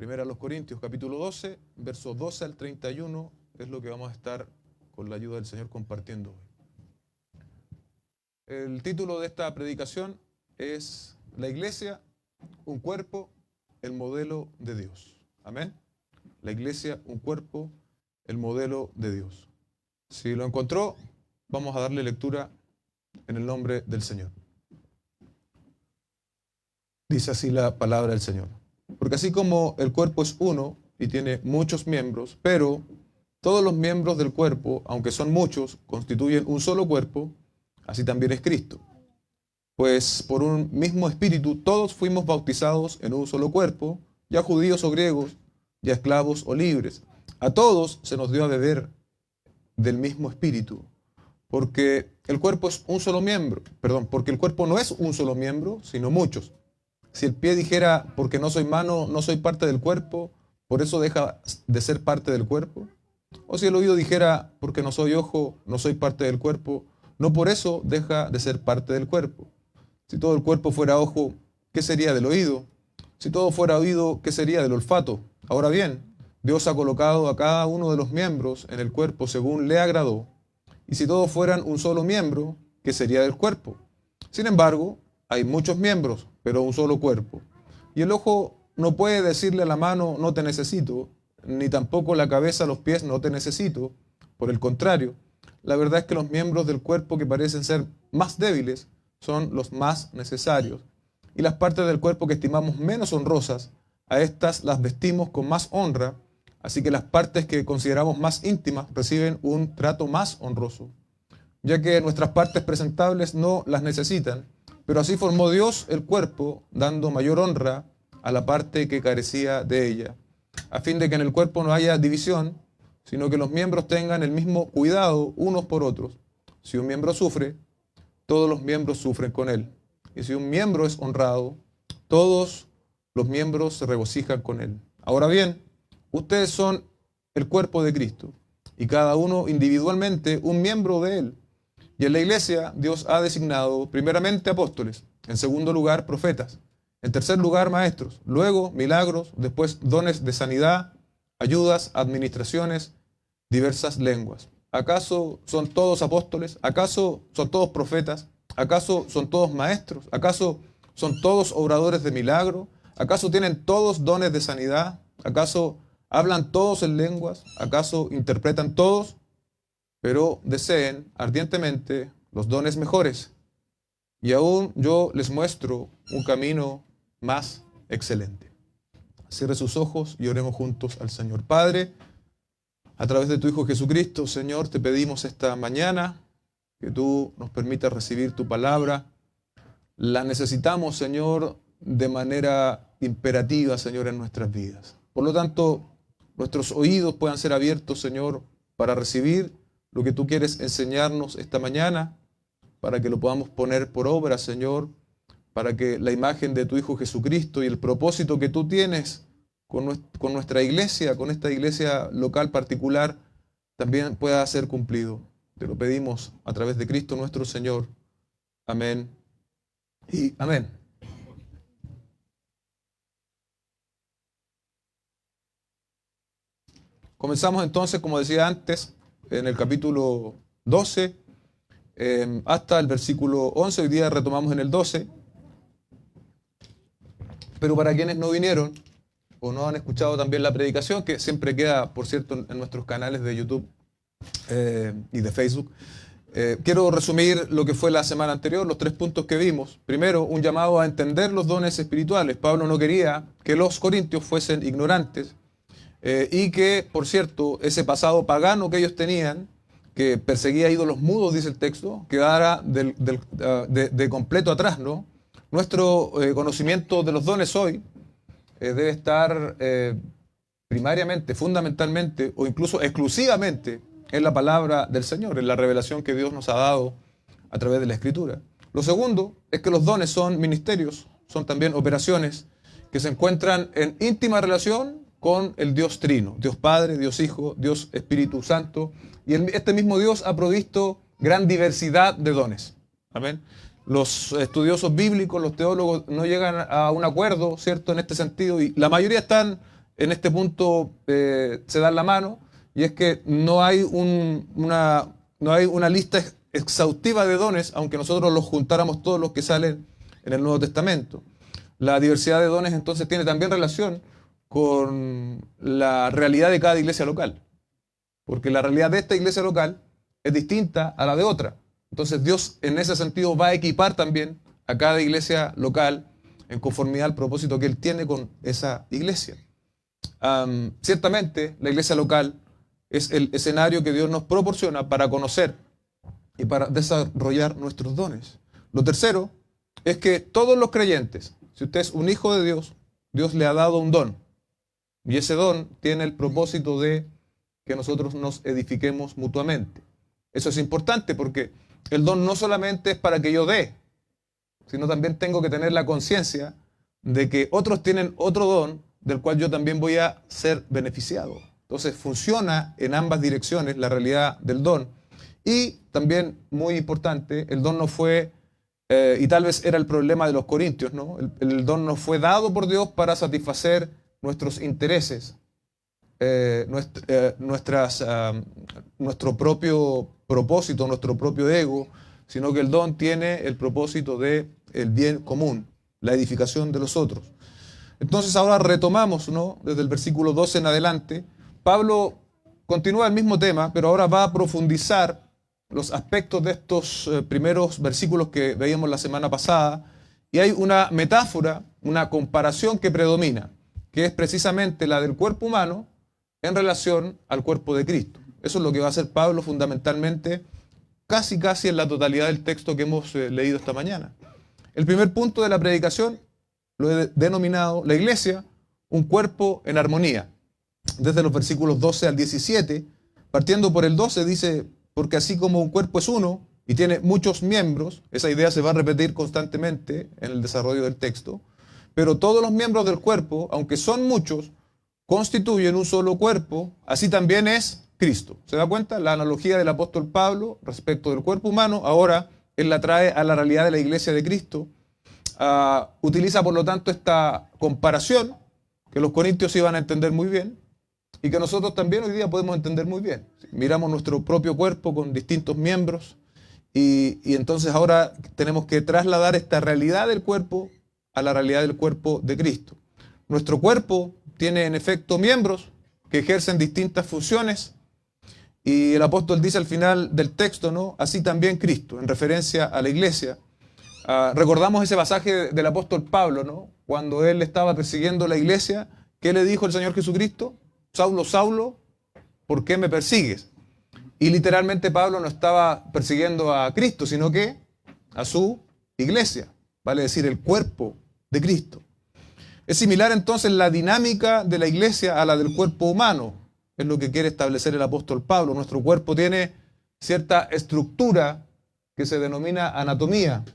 Primera a los Corintios, capítulo 12, versos 12 al 31, es lo que vamos a estar con la ayuda del Señor compartiendo hoy. El título de esta predicación es La Iglesia, un cuerpo, el modelo de Dios. Amén. La Iglesia, un cuerpo, el modelo de Dios. Si lo encontró, vamos a darle lectura en el nombre del Señor. Dice así la palabra del Señor. Porque así como el cuerpo es uno y tiene muchos miembros, pero todos los miembros del cuerpo, aunque son muchos, constituyen un solo cuerpo, así también es Cristo. Pues por un mismo espíritu todos fuimos bautizados en un solo cuerpo, ya judíos o griegos, ya esclavos o libres. A todos se nos dio a beber del mismo espíritu, porque el cuerpo es un solo miembro, porque el cuerpo no es un solo miembro, sino muchos. Si el pie dijera, porque no soy mano, no soy parte del cuerpo, por eso deja de ser parte del cuerpo. O si el oído dijera, porque no soy ojo, no soy parte del cuerpo, no por eso deja de ser parte del cuerpo. Si todo el cuerpo fuera ojo, ¿qué sería del oído? Si todo fuera oído, ¿qué sería del olfato? Ahora bien, Dios ha colocado a cada uno de los miembros en el cuerpo según le agradó. Y si todos fueran un solo miembro, ¿qué sería del cuerpo? Sin embargo, hay muchos miembros, pero un solo cuerpo. Y el ojo no puede decirle a la mano, no te necesito, ni tampoco la cabeza a los pies, no te necesito. Por el contrario, la verdad es que los miembros del cuerpo que parecen ser más débiles son los más necesarios. Y las partes del cuerpo que estimamos menos honrosas, a estas las vestimos con más honra, así que las partes que consideramos más íntimas reciben un trato más honroso, ya que nuestras partes presentables no las necesitan, pero así formó Dios el cuerpo, dando mayor honra a la parte que carecía de ella, a fin de que en el cuerpo no haya división, sino que los miembros tengan el mismo cuidado unos por otros. Si un miembro sufre, todos los miembros sufren con él. Y si un miembro es honrado, todos los miembros se regocijan con él. Ahora bien, ustedes son el cuerpo de Cristo, y cada uno individualmente un miembro de él. Y en la iglesia Dios ha designado primeramente apóstoles, en segundo lugar profetas, en tercer lugar maestros, luego milagros, después dones de sanidad, ayudas, administraciones, diversas lenguas. ¿Acaso son todos apóstoles? ¿Acaso son todos profetas? ¿Acaso son todos maestros? ¿Acaso son todos obradores de milagro? ¿Acaso tienen todos dones de sanidad? ¿Acaso hablan todos en lenguas? ¿Acaso interpretan todos? Pero deseen ardientemente los dones mejores, y aún yo les muestro un camino más excelente. Cierre sus ojos y oremos juntos al Señor. Padre, a través de tu Hijo Jesucristo, Señor, te pedimos esta mañana que tú nos permitas recibir tu palabra. La necesitamos, Señor, de manera imperativa, Señor, en nuestras vidas. Por lo tanto, nuestros oídos puedan ser abiertos, Señor, para recibir lo que tú quieres enseñarnos esta mañana, para que lo podamos poner por obra, Señor, para que la imagen de tu Hijo Jesucristo y el propósito que tú tienes con nuestra iglesia, con esta iglesia local particular, también pueda ser cumplido. Te lo pedimos a través de Cristo nuestro Señor. Amén y amén. Comenzamos entonces, como decía antes, en el capítulo 12, hasta el versículo 11. Hoy día retomamos en el 12. Pero para quienes no vinieron o no han escuchado también la predicación, que siempre queda, por cierto, en nuestros canales de YouTube y de Facebook, quiero resumir lo que fue la semana anterior, los 3 puntos que vimos. Primero, un llamado a entender los dones espirituales. Pablo no quería que los corintios fuesen ignorantes y que, por cierto, ese pasado pagano que ellos tenían, que perseguía ídolos mudos, dice el texto, quedara de completo atrás, ¿no? Nuestro conocimiento de los dones hoy debe estar primariamente, fundamentalmente o incluso exclusivamente en la palabra del Señor, en la revelación que Dios nos ha dado a través de la Escritura. Lo segundo es que los dones son ministerios, son también operaciones que se encuentran en íntima relación con el Dios Trino, Dios Padre, Dios Hijo, Dios Espíritu Santo, y este mismo Dios ha provisto gran diversidad de dones. Amén. Los estudiosos bíblicos, los teólogos no llegan a un acuerdo, ¿cierto?, en este sentido, y la mayoría están en este punto se dan la mano, y es que no hay una lista exhaustiva de dones, aunque nosotros los juntáramos todos los que salen en el Nuevo Testamento. La diversidad de dones entonces tiene también relación con la realidad de cada iglesia local, porque la realidad de esta iglesia local es distinta a la de otra. Entonces Dios en ese sentido va a equipar también a cada iglesia local en conformidad al propósito que Él tiene con esa iglesia. Ciertamente la iglesia local es el escenario que Dios nos proporciona para conocer y para desarrollar nuestros dones. Lo tercero es que todos los creyentes, si usted es un hijo de Dios, Dios le ha dado un don. Y ese don tiene el propósito de que nosotros nos edifiquemos mutuamente. Eso es importante porque el don no solamente es para que yo dé, sino también tengo que tener la conciencia de que otros tienen otro don del cual yo también voy a ser beneficiado. Entonces funciona en ambas direcciones la realidad del don. Y también, muy importante, el don no fue, y tal vez era el problema de los corintios, ¿no? El don no fue dado por Dios para satisfacer nuestros intereses, nuestro propio propósito, nuestro propio ego, sino que el don tiene el propósito de el bien común, la edificación de los otros. Entonces ahora retomamos, ¿no? Desde el versículo 12 en adelante, Pablo continúa el mismo tema, pero ahora va a profundizar los aspectos de estos primeros versículos que veíamos la semana pasada, y hay una metáfora, una comparación que predomina, que es precisamente la del cuerpo humano en relación al cuerpo de Cristo. Eso es lo que va a hacer Pablo fundamentalmente, casi en la totalidad del texto que hemos leído esta mañana. El primer punto de la predicación lo he denominado la iglesia, un cuerpo en armonía. Desde los versículos 12 al 17, partiendo por el 12, dice, porque así como un cuerpo es uno y tiene muchos miembros, esa idea se va a repetir constantemente en el desarrollo del texto, pero todos los miembros del cuerpo, aunque son muchos, constituyen un solo cuerpo, así también es Cristo. ¿Se da cuenta? La analogía del apóstol Pablo respecto del cuerpo humano, ahora él la trae a la realidad de la iglesia de Cristo. Utiliza por lo tanto esta comparación que los corintios iban a entender muy bien y que nosotros también hoy día podemos entender muy bien. Miramos nuestro propio cuerpo con distintos miembros y entonces ahora tenemos que trasladar esta realidad del cuerpo a la realidad del cuerpo de Cristo. Nuestro cuerpo tiene en efecto miembros que ejercen distintas funciones y el apóstol dice al final del texto, ¿no? Así también Cristo, en referencia a la iglesia. Recordamos ese pasaje del apóstol Pablo, ¿no? Cuando él estaba persiguiendo la iglesia, ¿qué le dijo el Señor Jesucristo? Saulo, Saulo, ¿por qué me persigues? Y literalmente Pablo no estaba persiguiendo a Cristo, sino que a su iglesia, vale decir, el cuerpo de Cristo. Es similar entonces la dinámica de la iglesia a la del cuerpo humano, es lo que quiere establecer el apóstol Pablo. Nuestro cuerpo tiene cierta estructura que se denomina anatomía.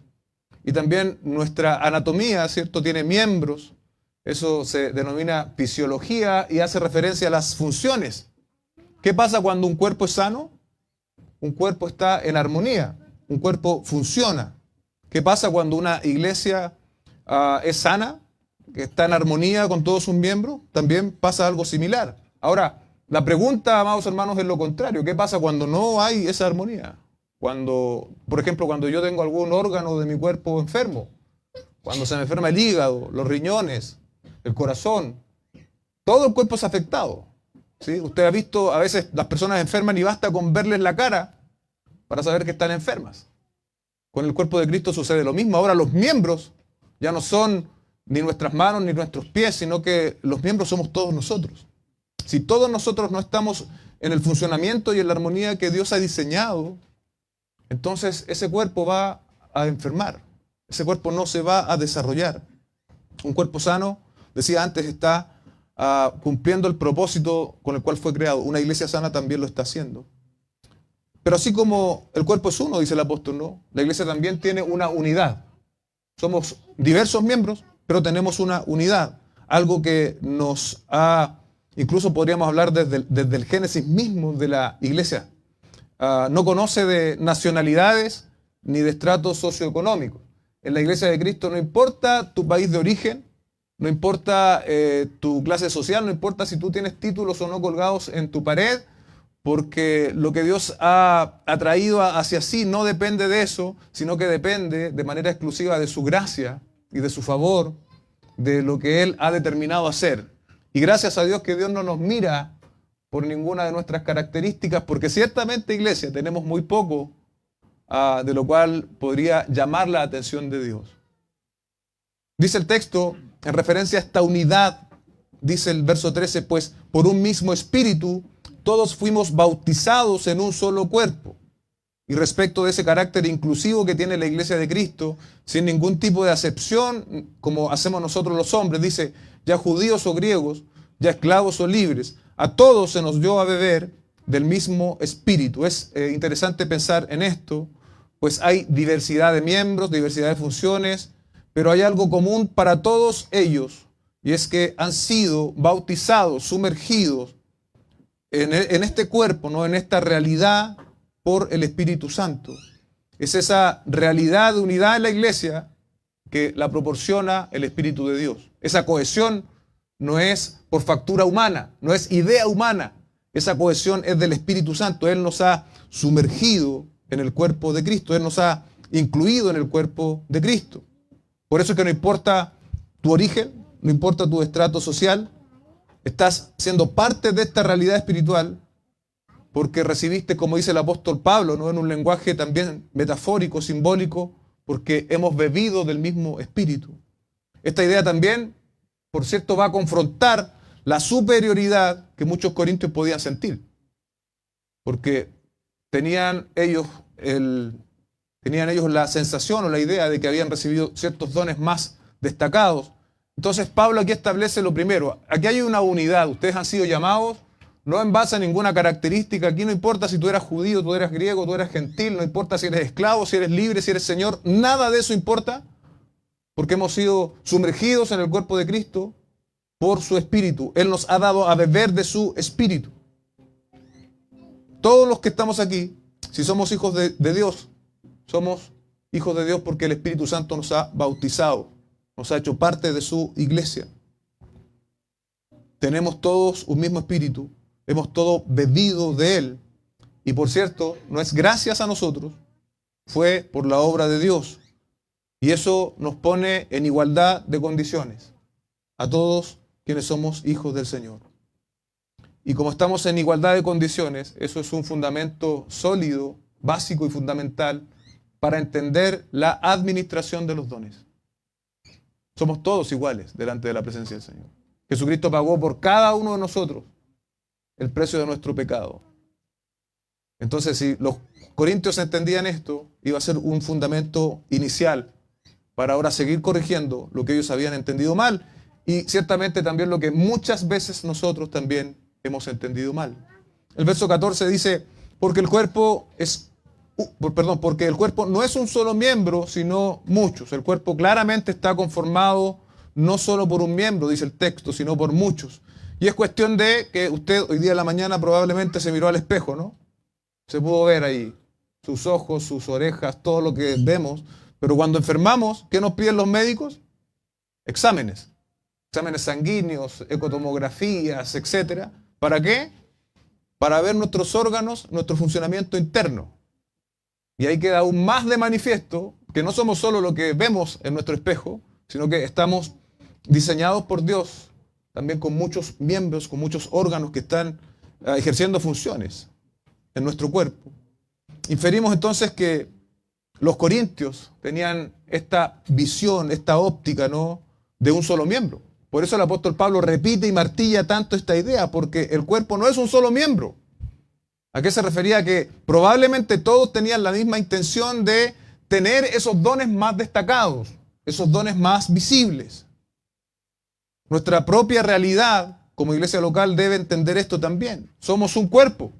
Y también nuestra anatomía, ¿cierto?, tiene miembros. Eso se denomina fisiología y hace referencia a las funciones. ¿Qué pasa cuando un cuerpo es sano? Un cuerpo está en armonía, un cuerpo funciona. ¿Qué pasa cuando una iglesia es sana, que está en armonía con todos sus miembros? También pasa algo similar. Ahora, la pregunta, amados hermanos, es lo contrario. ¿Qué pasa cuando no hay esa armonía? Cuando, por ejemplo, cuando yo tengo algún órgano de mi cuerpo enfermo, cuando se me enferma el hígado, los riñones, el corazón, todo el cuerpo es afectado. ¿Sí? Usted ha visto, a veces las personas enferman y basta con verles la cara para saber que están enfermas. Con el cuerpo de Cristo sucede lo mismo. Ahora los miembros ya no son ni nuestras manos ni nuestros pies, sino que los miembros somos todos nosotros. Si todos nosotros no estamos en el funcionamiento y en la armonía que Dios ha diseñado, entonces ese cuerpo va a enfermar. Ese cuerpo no se va a desarrollar. Un cuerpo sano, decía antes, está cumpliendo el propósito con el cual fue creado. Una iglesia sana también lo está haciendo. Pero así como el cuerpo es uno, dice el apóstol, ¿no? La iglesia también tiene una unidad. Somos diversos miembros, pero tenemos una unidad. Algo que nos ha, incluso podríamos hablar desde el génesis mismo de la iglesia. No conoce de nacionalidades ni de estratos socioeconómicos. En la iglesia de Cristo no importa tu país de origen, no importa tu clase social, no importa si tú tienes títulos o no colgados en tu pared, porque lo que Dios ha atraído hacia sí no depende de eso, sino que depende de manera exclusiva de su gracia y de su favor, de lo que Él ha determinado hacer. Y gracias a Dios que Dios no nos mira por ninguna de nuestras características, porque ciertamente, iglesia, tenemos muy poco de lo cual podría llamar la atención de Dios. Dice el texto, en referencia a esta unidad, dice el verso 13, pues por un mismo espíritu todos fuimos bautizados en un solo cuerpo. Y respecto de ese carácter inclusivo que tiene la iglesia de Cristo, sin ningún tipo de acepción, como hacemos nosotros los hombres, dice, ya judíos o griegos, ya esclavos o libres, a todos se nos dio a beber del mismo espíritu. Es interesante pensar en esto, pues hay diversidad de miembros, diversidad de funciones, pero hay algo común para todos ellos, y es que han sido bautizados, sumergidos en este cuerpo, ¿no? En esta realidad por el Espíritu Santo. Es esa realidad de unidad en la iglesia que la proporciona el Espíritu de Dios. Esa cohesión no es por factura humana, no es idea humana. Esa cohesión es del Espíritu Santo. Él nos ha sumergido en el cuerpo de Cristo. Él nos ha incluido en el cuerpo de Cristo. Por eso es que no importa tu origen, no importa tu estrato social, estás siendo parte de esta realidad espiritual porque recibiste, como dice el apóstol Pablo, ¿no? En un lenguaje también metafórico, simbólico, porque hemos bebido del mismo espíritu. Esta idea también, por cierto, va a confrontar la superioridad que muchos corintios podían sentir, porque tenían ellos la sensación o la idea de que habían recibido ciertos dones más destacados. Entonces Pablo aquí establece lo primero. Aquí hay una unidad. Ustedes han sido llamados no en base a ninguna característica. Aquí no importa si tú eras judío, tú eras griego, tú eras gentil. No importa si eres esclavo, si eres libre, si eres señor. Nada de eso importa, porque hemos sido sumergidos en el cuerpo de Cristo por su espíritu. Él nos ha dado a beber de su espíritu. Todos los que estamos aquí, si somos hijos de Dios, somos hijos de Dios porque el Espíritu Santo nos ha bautizado, nos ha hecho parte de su iglesia. Tenemos todos un mismo espíritu, hemos todos bebido de Él. Y por cierto, no es gracias a nosotros, fue por la obra de Dios. Y eso nos pone en igualdad de condiciones a todos quienes somos hijos del Señor. Y como estamos en igualdad de condiciones, eso es un fundamento sólido, básico y fundamental para entender la administración de los dones. Somos todos iguales delante de la presencia del Señor. Jesucristo pagó por cada uno de nosotros el precio de nuestro pecado. Entonces, si los corintios entendían esto, iba a ser un fundamento inicial para ahora seguir corrigiendo lo que ellos habían entendido mal y ciertamente también lo que muchas veces nosotros también hemos entendido mal. El verso 14 dice, porque el cuerpo no es un solo miembro, sino muchos. El cuerpo claramente está conformado no solo por un miembro, dice el texto, sino por muchos. Y es cuestión de que usted hoy día en la mañana probablemente se miró al espejo, ¿no? Se pudo ver ahí sus ojos, sus orejas, todo lo que vemos. Pero cuando enfermamos, ¿qué nos piden los médicos? Exámenes. Exámenes sanguíneos, ecotomografías, etc. ¿Para qué? Para ver nuestros órganos, nuestro funcionamiento interno. Y ahí queda aún más de manifiesto que no somos solo lo que vemos en nuestro espejo, sino que estamos diseñados por Dios, también con muchos miembros, con muchos órganos que están ejerciendo funciones en nuestro cuerpo. Inferimos entonces que los corintios tenían esta visión, esta óptica, ¿no?, de un solo miembro. Por eso el apóstol Pablo repite y martilla tanto esta idea, porque el cuerpo no es un solo miembro. ¿A qué se refería? Que probablemente todos tenían la misma intención de tener esos dones más destacados, esos dones más visibles. Nuestra propia realidad como iglesia local debe entender esto también. Somos un cuerpo.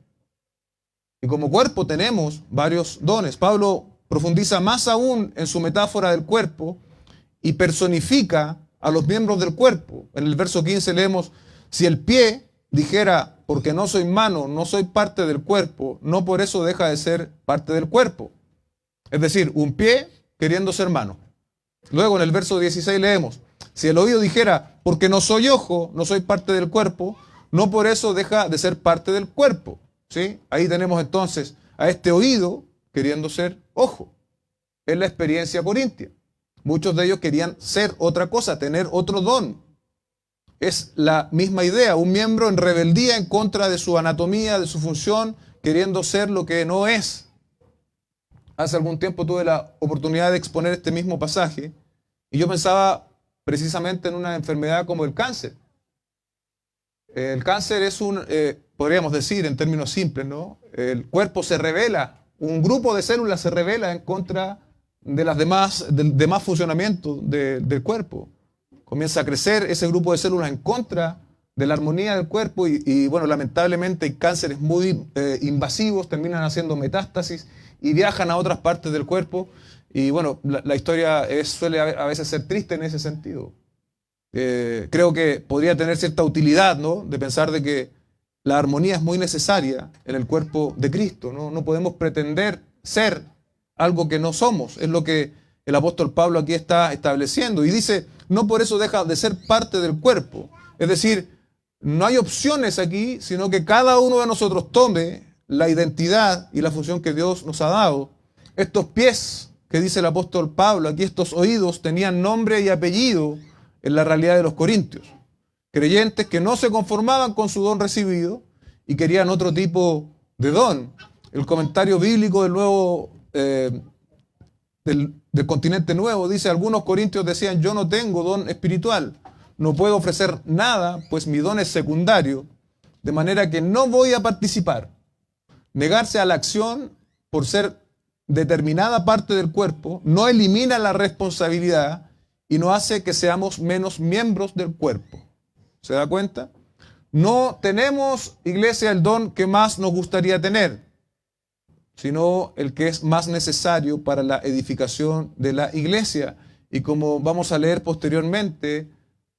Y como cuerpo tenemos varios dones. Pablo profundiza más aún en su metáfora del cuerpo y personifica a los miembros del cuerpo. En el verso 15 leemos, si el pie dijera, porque no soy mano, no soy parte del cuerpo, no por eso deja de ser parte del cuerpo. Es decir, un pie queriendo ser mano. Luego en el verso 16 leemos, Si el oído dijera, porque no soy ojo, no soy parte del cuerpo, no por eso deja de ser parte del cuerpo. ¿Sí? Ahí tenemos entonces a este oído queriendo ser ojo. Es la experiencia corintia. Muchos de ellos querían ser otra cosa, tener otro don. Es la misma idea, un miembro en rebeldía en contra de su anatomía, de su función, queriendo ser lo que no es. Hace algún tiempo tuve la oportunidad de exponer este mismo pasaje y yo pensaba precisamente en una enfermedad como el cáncer. El cáncer es podríamos decir en términos simples, ¿no? El cuerpo se rebela, un grupo de células se rebela en contra de las del demás funcionamiento del cuerpo. Comienza a crecer ese grupo de células en contra de la armonía del cuerpo y bueno, lamentablemente hay cánceres muy invasivos, terminan haciendo metástasis y viajan a otras partes del cuerpo y bueno, la historia suele a veces ser triste en ese sentido. Creo que podría tener cierta utilidad, ¿no? De pensar de que la armonía es muy necesaria en el cuerpo de Cristo, ¿no? No podemos pretender ser algo que no somos, es lo que el apóstol Pablo aquí está estableciendo y dice, no por eso deja de ser parte del cuerpo. Es decir, no hay opciones aquí, sino que cada uno de nosotros tome la identidad y la función que Dios nos ha dado. Estos pies que dice el apóstol Pablo, aquí estos oídos tenían nombre y apellido en la realidad de los corintios. Creyentes que no se conformaban con su don recibido y querían otro tipo de don. El comentario bíblico del nuevo del continente nuevo dice, algunos corintios decían, yo no tengo don espiritual, no puedo ofrecer nada, pues mi don es secundario, de manera que no voy a participar. Negarse a la acción por ser determinada parte del cuerpo no elimina la responsabilidad y no hace que seamos menos miembros del cuerpo. ¿Se da cuenta? No tenemos, iglesia, el don que más nos gustaría tener, sino el que es más necesario para la edificación de la iglesia. Y como vamos a leer posteriormente,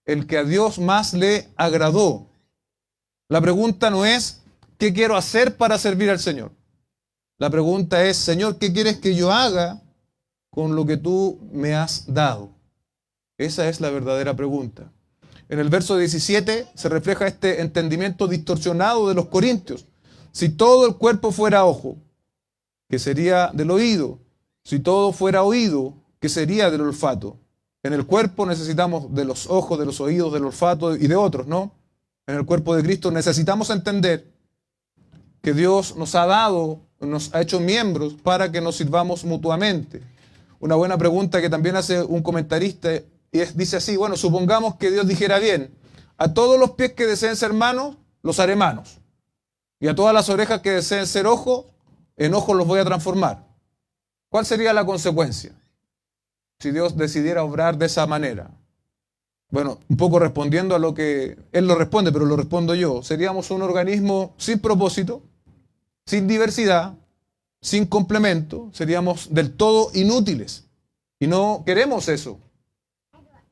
el que a Dios más le agradó. La pregunta no es, ¿qué quiero hacer para servir al Señor? La pregunta es, Señor, ¿qué quieres que yo haga con lo que tú me has dado? Esa es la verdadera pregunta. En el verso 17 se refleja este entendimiento distorsionado de los corintios. Si todo el cuerpo fuera ojo, ¿qué sería del oído? Si todo fuera oído, ¿qué sería del olfato? En el cuerpo necesitamos de los ojos, de los oídos, del olfato y de otros, ¿no? En el cuerpo de Cristo necesitamos entender que Dios nos ha dado, nos ha hecho miembros para que nos sirvamos mutuamente. Una buena pregunta que también hace un comentarista dice así, bueno, supongamos que Dios dijera bien, a todos los pies que deseen ser manos, los haré manos. Y a todas las orejas que deseen ser ojos, en ojos los voy a transformar. ¿Cuál sería la consecuencia si Dios decidiera obrar de esa manera? Bueno, un poco respondiendo a lo que Él lo responde, pero lo respondo yo. Seríamos un organismo sin propósito, sin diversidad, sin complemento. Seríamos del todo inútiles. Y no queremos eso.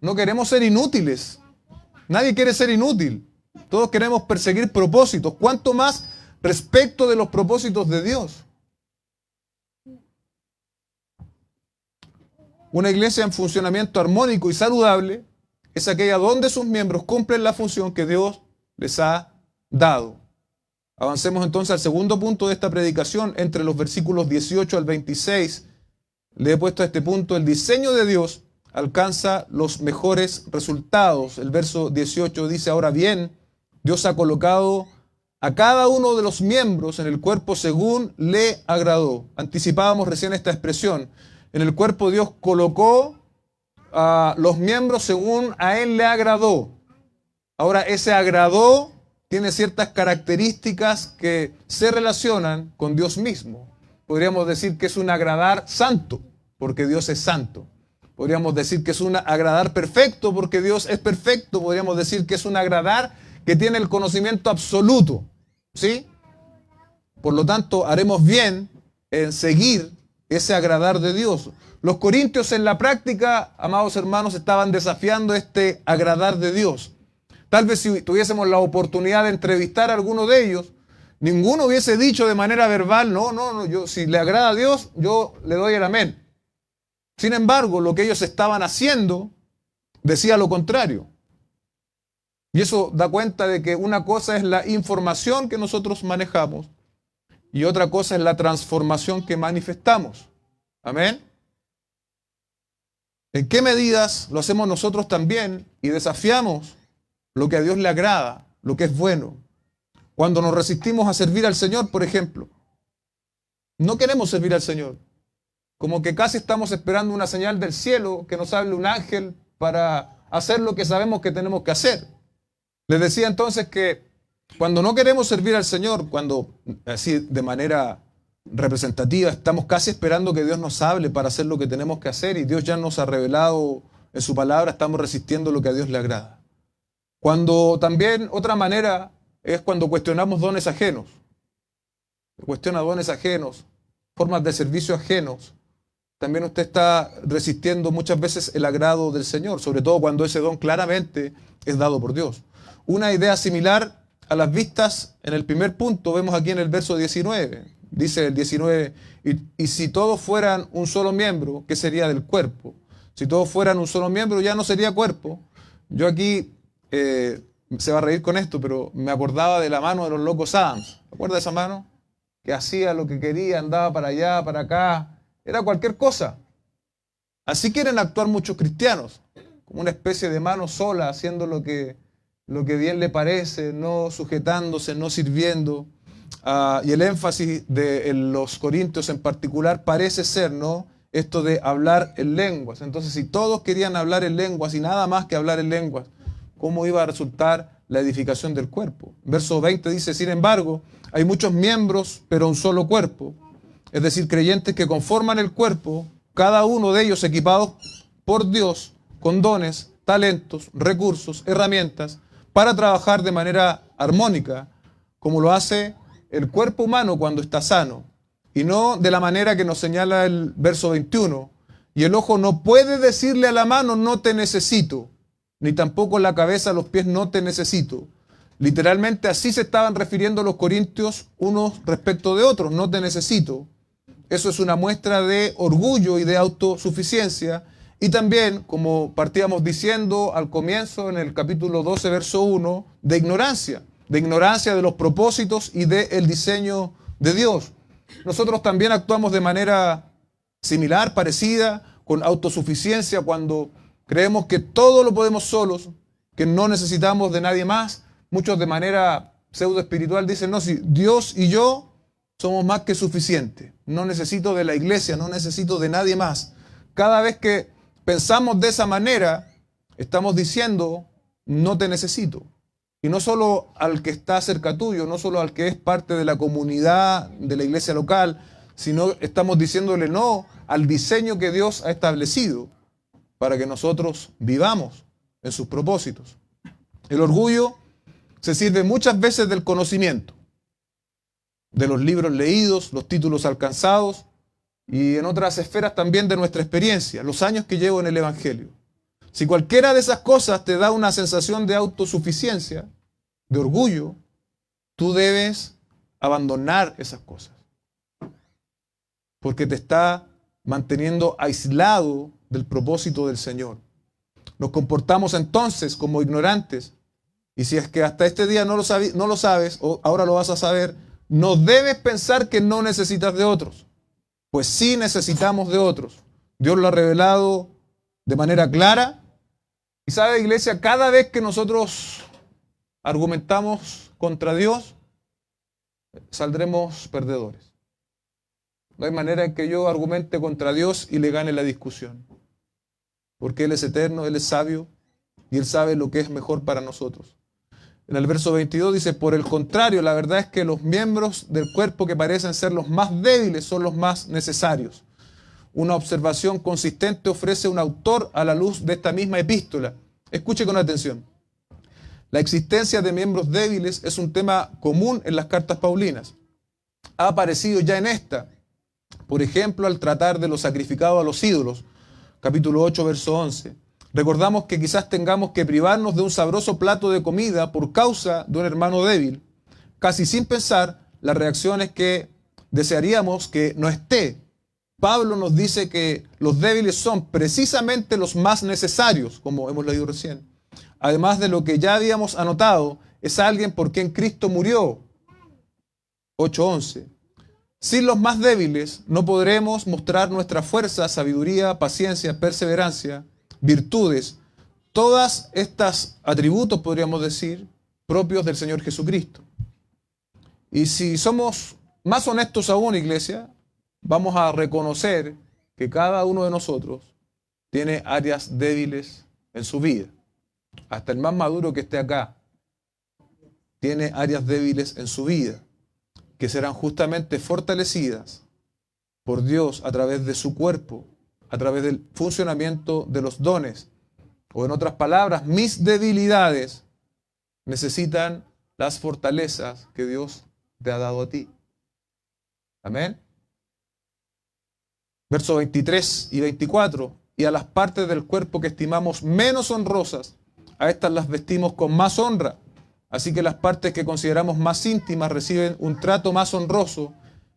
No queremos ser inútiles. Nadie quiere ser inútil. Todos queremos perseguir propósitos. ¿Cuánto más respecto de los propósitos de Dios? Una iglesia en funcionamiento armónico y saludable es aquella donde sus miembros cumplen la función que Dios les ha dado. Avancemos entonces al segundo punto de esta predicación, entre los versículos 18 al 26. Le he puesto a este punto, el diseño de Dios alcanza los mejores resultados. El verso 18 dice, ahora bien, Dios ha colocado a cada uno de los miembros en el cuerpo según le agradó. Anticipábamos recién esta expresión. En el cuerpo Dios colocó a los miembros según a Él le agradó. Ahora, ese agradó tiene ciertas características que se relacionan con Dios mismo. Podríamos decir que es un agradar santo, porque Dios es santo. Podríamos decir que es un agradar perfecto, porque Dios es perfecto. Podríamos decir que es un agradar que tiene el conocimiento absoluto. ¿Sí? Por lo tanto, haremos bien en seguir ese agradar de Dios. Los corintios en la práctica, amados hermanos, estaban desafiando este agradar de Dios. Tal vez si tuviésemos la oportunidad de entrevistar a alguno de ellos, ninguno hubiese dicho de manera verbal, no, yo, si le agrada a Dios, yo le doy el amén. Sin embargo, lo que ellos estaban haciendo decía lo contrario. Y eso da cuenta de que una cosa es la información que nosotros manejamos y otra cosa es la transformación que manifestamos. Amén. ¿En qué medidas lo hacemos nosotros también y desafiamos lo que a Dios le agrada, lo que es bueno? Cuando nos resistimos a servir al Señor, por ejemplo, no queremos servir al Señor. Como que casi estamos esperando una señal del cielo, que nos hable un ángel para hacer lo que sabemos que tenemos que hacer. Les decía entonces que cuando no queremos servir al Señor, cuando así de manera representativa estamos casi esperando que Dios nos hable para hacer lo que tenemos que hacer y Dios ya nos ha revelado en su palabra, estamos resistiendo lo que a Dios le agrada. Cuando también otra manera es cuando cuestionamos dones ajenos. Cuestiona dones ajenos, formas de servicio ajenos. También usted está resistiendo muchas veces el agrado del Señor, sobre todo cuando ese don claramente es dado por Dios. Una idea similar a las vistas en el primer punto vemos aquí en el verso 19. Dice el 19, y si todos fueran un solo miembro, ¿qué sería del cuerpo? Si todos fueran un solo miembro, ya no sería cuerpo. Yo aquí, se va a reír con esto, pero me acordaba de la mano de los locos Adams. ¿Se acuerda de esa mano? Que hacía lo que quería, andaba para allá, para acá, era cualquier cosa. Así quieren actuar muchos cristianos, como una especie de mano sola, haciendo lo que bien le parece, no sujetándose, no sirviendo. Y el énfasis de los corintios en particular parece ser, ¿no?, esto de hablar en lenguas. Entonces, si todos querían hablar en lenguas y nada más que hablar en lenguas, ¿cómo iba a resultar la edificación del cuerpo? Verso 20 dice, sin embargo, hay muchos miembros, pero un solo cuerpo. Es decir, creyentes que conforman el cuerpo, cada uno de ellos equipados por Dios con dones, talentos, recursos, herramientas, para trabajar de manera armónica, como lo hace el cuerpo humano cuando está sano, y no de la manera que nos señala el verso 21. Y el ojo no puede decirle a la mano, no te necesito, ni tampoco la cabeza a los pies, no te necesito. Literalmente así se estaban refiriendo los corintios unos respecto de otros, no te necesito. Eso es una muestra de orgullo y de autosuficiencia. Y también, como partíamos diciendo al comienzo en el capítulo 12, verso 1, de ignorancia de los propósitos y del diseño de Dios. Nosotros también actuamos de manera similar, parecida, con autosuficiencia, cuando creemos que todo lo podemos solos, que no necesitamos de nadie más. Muchos de manera pseudo espiritual dicen, no, si Dios y yo somos más que suficientes. No necesito de la iglesia, no necesito de nadie más. Cada vez que pensamos de esa manera, estamos diciendo, no te necesito. Y no solo al que está cerca tuyo, no solo al que es parte de la comunidad, de la iglesia local, sino estamos diciéndole no al diseño que Dios ha establecido para que nosotros vivamos en sus propósitos. El orgullo se sirve muchas veces del conocimiento, de los libros leídos, los títulos alcanzados y en otras esferas también de nuestra experiencia, los años que llevo en el Evangelio. Si cualquiera de esas cosas te da una sensación de autosuficiencia, de orgullo, tú debes abandonar esas cosas, porque te está manteniendo aislado del propósito del Señor. Nos comportamos entonces como ignorantes, y si es que hasta este día no lo sabes, o ahora lo vas a saber, no debes pensar que no necesitas de otros, pues sí necesitamos de otros. Dios lo ha revelado de manera clara, y sabe, iglesia, cada vez que nosotros argumentamos contra Dios, saldremos perdedores. No hay manera en que yo argumente contra Dios y le gane la discusión. Porque Él es eterno, Él es sabio y Él sabe lo que es mejor para nosotros. En el verso 22 dice, por el contrario, la verdad es que los miembros del cuerpo que parecen ser los más débiles son los más necesarios. Una observación consistente ofrece un autor a la luz de esta misma epístola. Escuche con atención. La existencia de miembros débiles es un tema común en las cartas paulinas. Ha aparecido ya en esta, por ejemplo, al tratar de lo sacrificado a los ídolos, capítulo 8, verso 11. Recordamos que quizás tengamos que privarnos de un sabroso plato de comida por causa de un hermano débil, casi sin pensar las reacciones que desearíamos que no esté. Pablo nos dice que los débiles son precisamente los más necesarios, como hemos leído recién. Además de lo que ya habíamos anotado, es alguien por quien Cristo murió. 8:11. Sin los más débiles no podremos mostrar nuestra fuerza, sabiduría, paciencia, perseverancia, virtudes, todas estas atributos, podríamos decir, propios del Señor Jesucristo. Y si somos más honestos aún, iglesia, vamos a reconocer que cada uno de nosotros tiene áreas débiles en su vida. Hasta el más maduro que esté acá tiene áreas débiles en su vida, que serán justamente fortalecidas por Dios a través de su cuerpo, a través del funcionamiento de los dones. O en otras palabras, mis debilidades necesitan las fortalezas que Dios te ha dado a ti. Amén. Versos 23 y 24. Y a las partes del cuerpo que estimamos menos honrosas, a estas las vestimos con más honra. Así que las partes que consideramos más íntimas reciben un trato más honroso,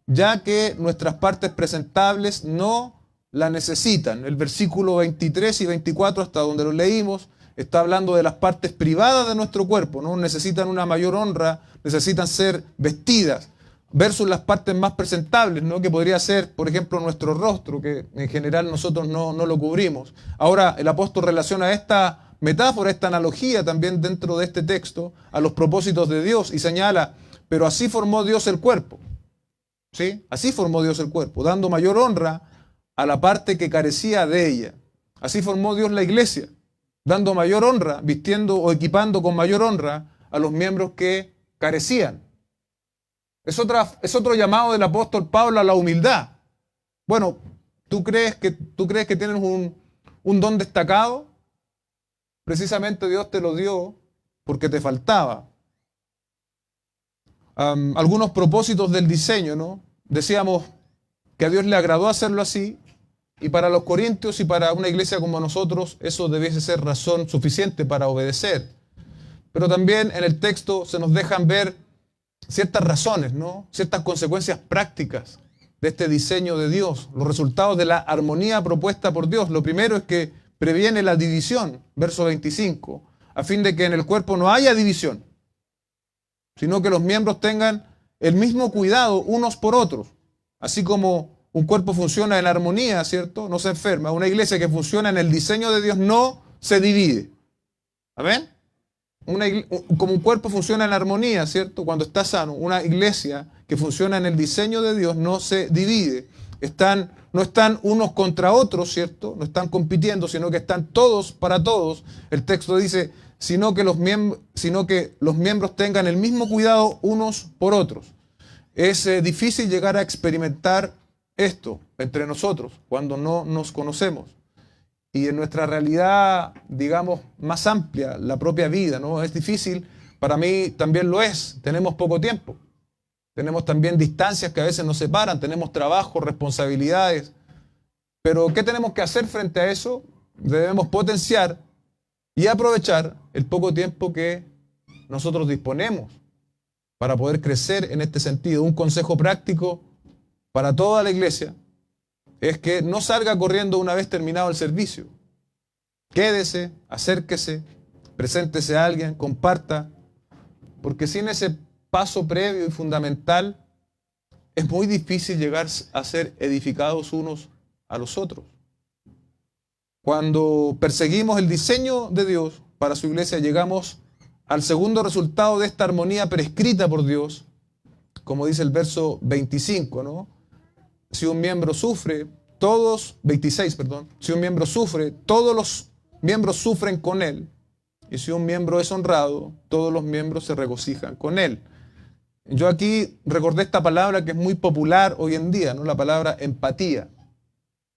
ya que nuestras partes presentables no la necesitan. El versículo 23 y 24, hasta donde lo leímos, está hablando de las partes privadas de nuestro cuerpo, ¿no? Necesitan una mayor honra, necesitan ser vestidas, versus las partes más presentables, ¿no? Que podría ser, por ejemplo, nuestro rostro, que en general nosotros no lo cubrimos. Ahora, el apóstol relaciona esta metáfora, esta analogía también dentro de este texto a los propósitos de Dios y señala, pero así formó Dios el cuerpo. ¿Sí? Así formó Dios el cuerpo, dando mayor honra a la parte que carecía de ella. Así formó Dios la iglesia, dando mayor honra, vistiendo o equipando con mayor honra a los miembros que carecían. Es otro llamado del apóstol Pablo a la humildad. Bueno, ¿tú crees que tienes un don destacado? Precisamente Dios te lo dio porque te faltaba. Algunos propósitos del diseño, ¿no? Decíamos que a Dios le agradó hacerlo así, y para los corintios y para una iglesia como nosotros, eso debiese ser razón suficiente para obedecer. Pero también en el texto se nos dejan ver ciertas razones, ¿no? Ciertas consecuencias prácticas de este diseño de Dios, los resultados de la armonía propuesta por Dios. Lo primero es que previene la división, verso 25, a fin de que en el cuerpo no haya división, sino que los miembros tengan el mismo cuidado unos por otros. Así como un cuerpo funciona en armonía, ¿cierto? No se enferma. Una iglesia que funciona en el diseño de Dios no se divide. ¿Amén? Como un cuerpo funciona en armonía, ¿cierto? Cuando está sano. Una iglesia que funciona en el diseño de Dios no se divide. No están unos contra otros, ¿cierto? No están compitiendo, sino que están todos para todos. El texto dice, sino que los miembros tengan el mismo cuidado unos por otros. Es difícil llegar a experimentar esto entre nosotros cuando no nos conocemos. Y en nuestra realidad, digamos, más amplia, la propia vida, ¿no? Es difícil, para mí también lo es. Tenemos poco tiempo. Tenemos también distancias que a veces nos separan, tenemos trabajo, responsabilidades. Pero ¿qué tenemos que hacer frente a eso? Debemos potenciar y aprovechar el poco tiempo que nosotros disponemos para poder crecer en este sentido. Un consejo práctico para toda la iglesia es que no salga corriendo una vez terminado el servicio. Quédese, acérquese, preséntese a alguien, comparta, porque sin ese paso previo y fundamental es muy difícil llegar a ser edificados unos a los otros. Cuando perseguimos el diseño de Dios para su iglesia, llegamos al segundo resultado de esta armonía prescrita por Dios, como dice el verso 25, ¿no? Si un miembro sufre, si un miembro sufre, todos los miembros sufren con él. Y si un miembro es honrado, todos los miembros se regocijan con él. Yo aquí recordé esta palabra que es muy popular hoy en día, ¿no? La palabra empatía.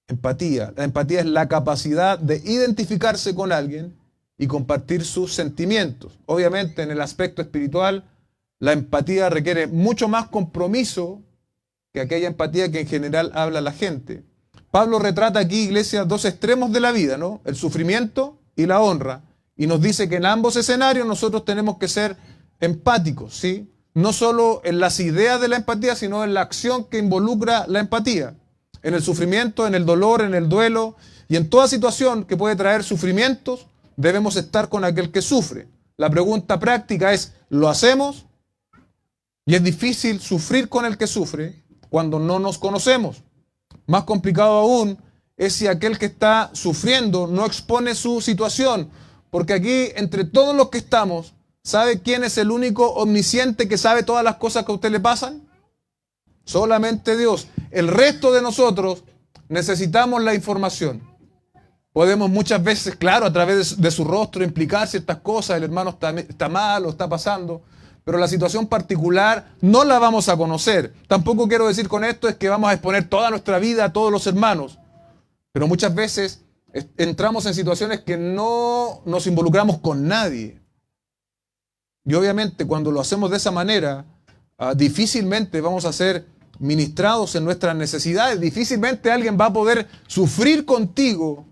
Empatía. La empatía es la capacidad de identificarse con alguien y compartir sus sentimientos. Obviamente, en el aspecto espiritual, la empatía requiere mucho más compromiso que aquella empatía que en general habla la gente. Pablo retrata aquí, iglesia, dos extremos de la vida, ¿no? El sufrimiento y la honra. Y nos dice que en ambos escenarios nosotros tenemos que ser empáticos, ¿sí? No solo en las ideas de la empatía, sino en la acción que involucra la empatía. En el sufrimiento, en el dolor, en el duelo y en toda situación que puede traer sufrimientos, debemos estar con aquel que sufre. La pregunta práctica es, ¿lo hacemos? Y es difícil sufrir con el que sufre cuando no nos conocemos. Más complicado aún es si aquel que está sufriendo no expone su situación. Porque aquí, entre todos los que estamos, ¿sabe quién es el único omnisciente que sabe todas las cosas que a usted le pasan? Solamente Dios. El resto de nosotros necesitamos la información. Podemos muchas veces, claro, a través de su rostro implicar ciertas cosas, el hermano está mal o está pasando, pero la situación particular no la vamos a conocer. Tampoco quiero decir con esto es que vamos a exponer toda nuestra vida a todos los hermanos, pero muchas veces entramos en situaciones que no nos involucramos con nadie. Y obviamente cuando lo hacemos de esa manera, difícilmente vamos a ser ministrados en nuestras necesidades. Difícilmente alguien va a poder sufrir contigo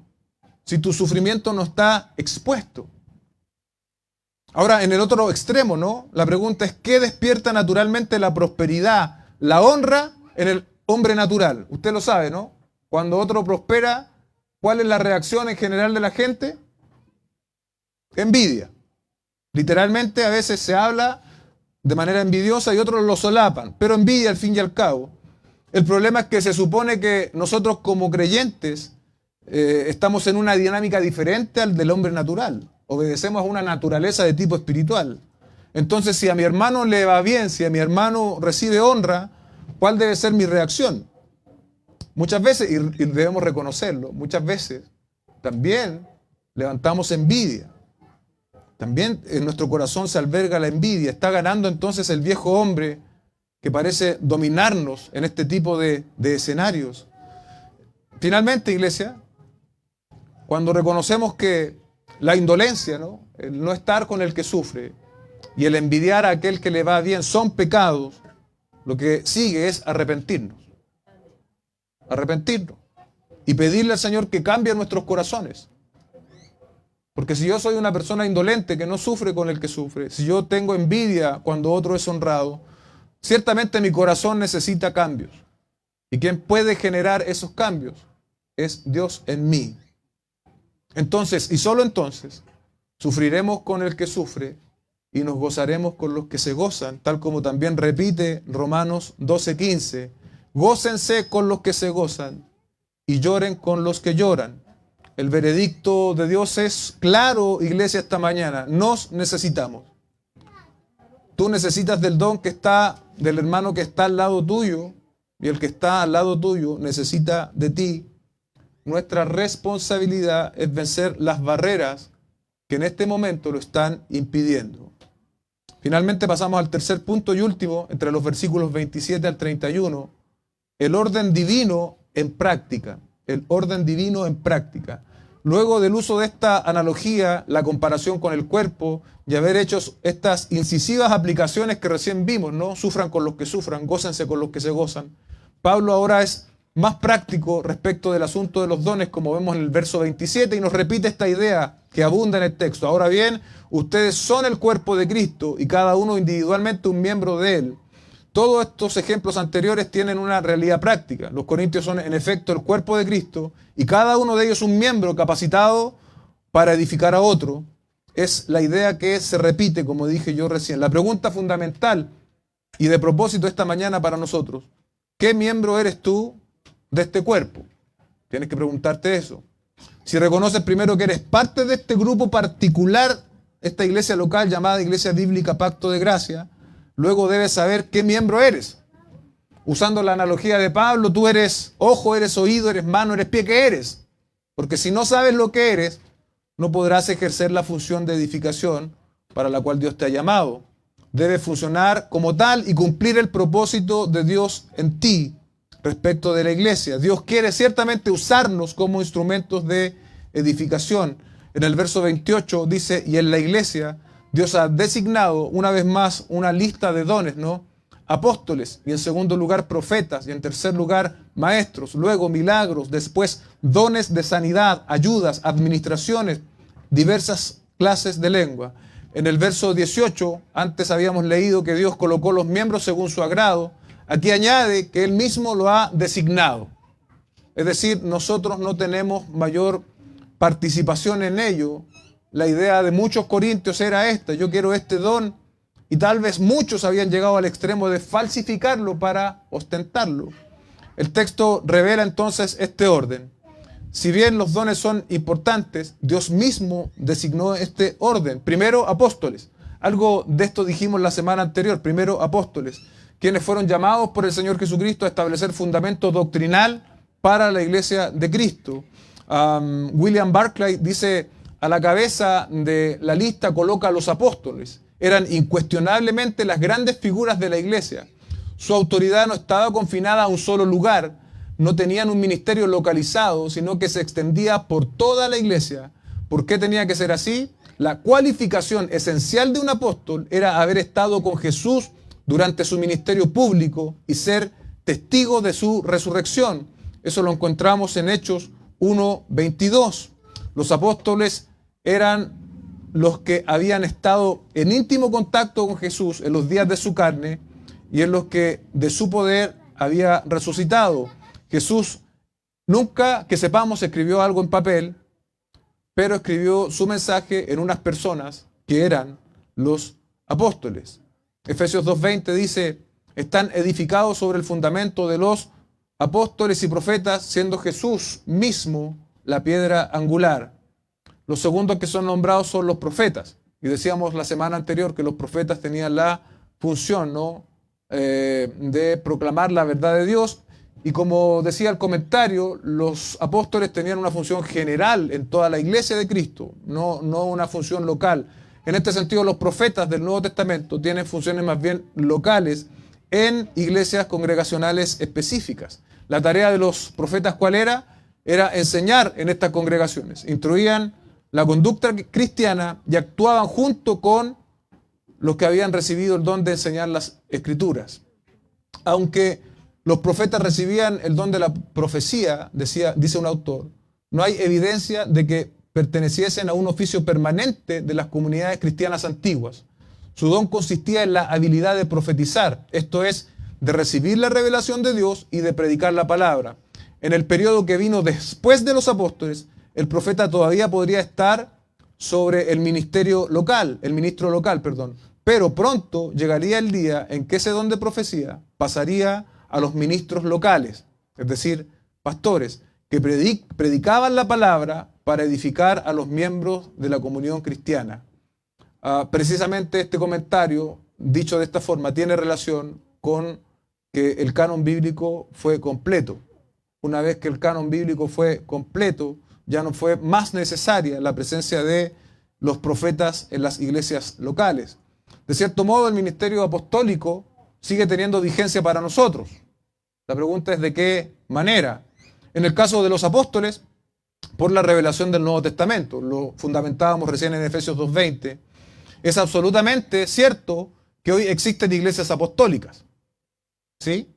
si tu sufrimiento no está expuesto. Ahora, en el otro extremo, ¿no? La pregunta es, ¿qué despierta naturalmente la prosperidad, la honra en el hombre natural? Usted lo sabe, ¿no? Cuando otro prospera, ¿cuál es la reacción en general de la gente? Envidia. Literalmente a veces se habla de manera envidiosa y otros lo solapan, pero envidia al fin y al cabo. El problema es que se supone que nosotros como creyentes estamos en una dinámica diferente al del hombre natural. Obedecemos a una naturaleza de tipo espiritual. Entonces, si a mi hermano le va bien, si a mi hermano recibe honra, ¿cuál debe ser mi reacción? Muchas veces, y debemos reconocerlo, muchas veces también levantamos envidia. También en nuestro corazón se alberga la envidia. Está ganando entonces el viejo hombre que parece dominarnos en este tipo de escenarios. Finalmente, iglesia, cuando reconocemos que la indolencia, ¿no? El no estar con el que sufre y el envidiar a aquel que le va bien son pecados, lo que sigue es arrepentirnos. Arrepentirnos y pedirle al Señor que cambie nuestros corazones. Porque si yo soy una persona indolente que no sufre con el que sufre, si yo tengo envidia cuando otro es honrado, ciertamente mi corazón necesita cambios. ¿Y quién puede generar esos cambios? Es Dios en mí. Entonces, y solo entonces, sufriremos con el que sufre y nos gozaremos con los que se gozan, tal como también repite Romanos 12:15. Gócense con los que se gozan y lloren con los que lloran. El veredicto de Dios es claro, iglesia, esta mañana. Nos necesitamos. Tú necesitas del don que está, del hermano que está al lado tuyo, y el que está al lado tuyo necesita de ti. Nuestra responsabilidad es vencer las barreras que en este momento lo están impidiendo. Finalmente pasamos al tercer punto y último, entre los versículos 27 al 31, el orden divino en práctica. El orden divino en práctica. Luego del uso de esta analogía, la comparación con el cuerpo y haber hecho estas incisivas aplicaciones que recién vimos, ¿no? Sufran con los que sufran, gócense con los que se gozan. Pablo ahora es más práctico respecto del asunto de los dones, como vemos en el verso 27, y nos repite esta idea que abunda en el texto. Ahora bien, ustedes son el cuerpo de Cristo y cada uno individualmente un miembro de él. Todos estos ejemplos anteriores tienen una realidad práctica. Los corintios son en efecto el cuerpo de Cristo y cada uno de ellos un miembro capacitado para edificar a otro. Es la idea que se repite, como dije yo recién. La pregunta fundamental y de propósito esta mañana para nosotros: ¿qué miembro eres tú de este cuerpo? Tienes que preguntarte eso. Si reconoces primero que eres parte de este grupo particular, esta iglesia local llamada Iglesia Bíblica Pacto de Gracia, luego debes saber qué miembro eres. Usando la analogía de Pablo, tú eres ojo, eres oído, eres mano, eres pie. ¿Qué eres? Porque si no sabes lo que eres, no podrás ejercer la función de edificación para la cual Dios te ha llamado. Debes funcionar como tal y cumplir el propósito de Dios en ti respecto de la iglesia. Dios quiere ciertamente usarnos como instrumentos de edificación. En el verso 28 dice, y en la iglesia Dios ha designado una vez más una lista de dones, ¿no? Apóstoles, y en segundo lugar profetas, y en tercer lugar maestros, luego milagros, después dones de sanidad, ayudas, administraciones, diversas clases de lengua. En el verso 18, antes habíamos leído que Dios colocó los miembros según su agrado. Aquí añade que Él mismo lo ha designado. Es decir, nosotros no tenemos mayor participación en ello. La idea de muchos corintios era esta: yo quiero este don, y tal vez muchos habían llegado al extremo de falsificarlo para ostentarlo. El texto revela entonces este orden. Si bien los dones son importantes, Dios mismo designó este orden. Primero, apóstoles. Algo de esto dijimos la semana anterior. Primero, apóstoles, quienes fueron llamados por el Señor Jesucristo a establecer fundamento doctrinal para la iglesia de Cristo. William Barclay dice: a la cabeza de la lista coloca a los apóstoles. Eran incuestionablemente las grandes figuras de la iglesia. Su autoridad no estaba confinada a un solo lugar. No tenían un ministerio localizado, sino que se extendía por toda la iglesia. ¿Por qué tenía que ser así? La cualificación esencial de un apóstol era haber estado con Jesús durante su ministerio público y ser testigo de su resurrección. Eso lo encontramos en Hechos 1:22. Los apóstoles eran los que habían estado en íntimo contacto con Jesús en los días de su carne y en los que de su poder había resucitado. Jesús nunca, que sepamos, escribió algo en papel, pero escribió su mensaje en unas personas que eran los apóstoles. Efesios 2:20 dice: están edificados sobre el fundamento de los apóstoles y profetas, siendo Jesús mismo la piedra angular. Los segundos que son nombrados son los profetas. Y decíamos la semana anterior que los profetas tenían la función, ¿no?, de proclamar la verdad de Dios. Y como decía el comentario, los apóstoles tenían una función general en toda la iglesia de Cristo, no una función local. En este sentido, los profetas del Nuevo Testamento tienen funciones más bien locales en iglesias congregacionales específicas. La tarea de los profetas, ¿cuál era? Era enseñar en estas congregaciones. Instruían la conducta cristiana y actuaban junto con los que habían recibido el don de enseñar las Escrituras. Aunque los profetas recibían el don de la profecía, dice un autor, no hay evidencia de que perteneciesen a un oficio permanente de las comunidades cristianas antiguas. Su don consistía en la habilidad de profetizar, esto es, de recibir la revelación de Dios y de predicar la palabra. En el periodo que vino después de los apóstoles, el profeta todavía podría estar sobre el ministro local, pero pronto llegaría el día en que ese don de profecía pasaría a los ministros locales, es decir, pastores, que predicaban la palabra para edificar a los miembros de la comunión cristiana. Precisamente este comentario, dicho de esta forma, tiene relación con que el canon bíblico fue completo. Una vez que el canon bíblico fue completo, ya no fue más necesaria la presencia de los profetas en las iglesias locales. De cierto modo, el ministerio apostólico sigue teniendo vigencia para nosotros. La pregunta es: ¿de qué manera? En el caso de los apóstoles, por la revelación del Nuevo Testamento. Lo fundamentábamos recién en Efesios 2:20. Es absolutamente cierto que hoy existen iglesias apostólicas, ¿sí?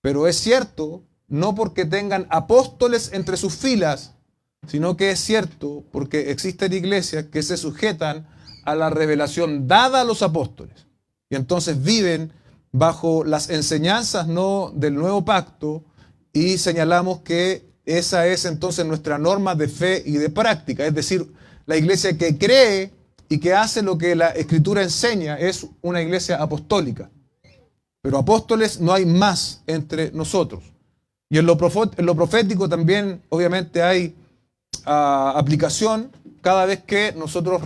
Pero es cierto no porque tengan apóstoles entre sus filas, sino que es cierto porque existen iglesias que se sujetan a la revelación dada a los apóstoles. Y entonces viven bajo las enseñanzas, ¿no?, del nuevo pacto, y señalamos que esa es entonces nuestra norma de fe y de práctica. Es decir, la iglesia que cree y que hace lo que la Escritura enseña es una iglesia apostólica. Pero apóstoles no hay más entre nosotros. Y en lo profético también, obviamente, hay aplicación cada vez que nosotros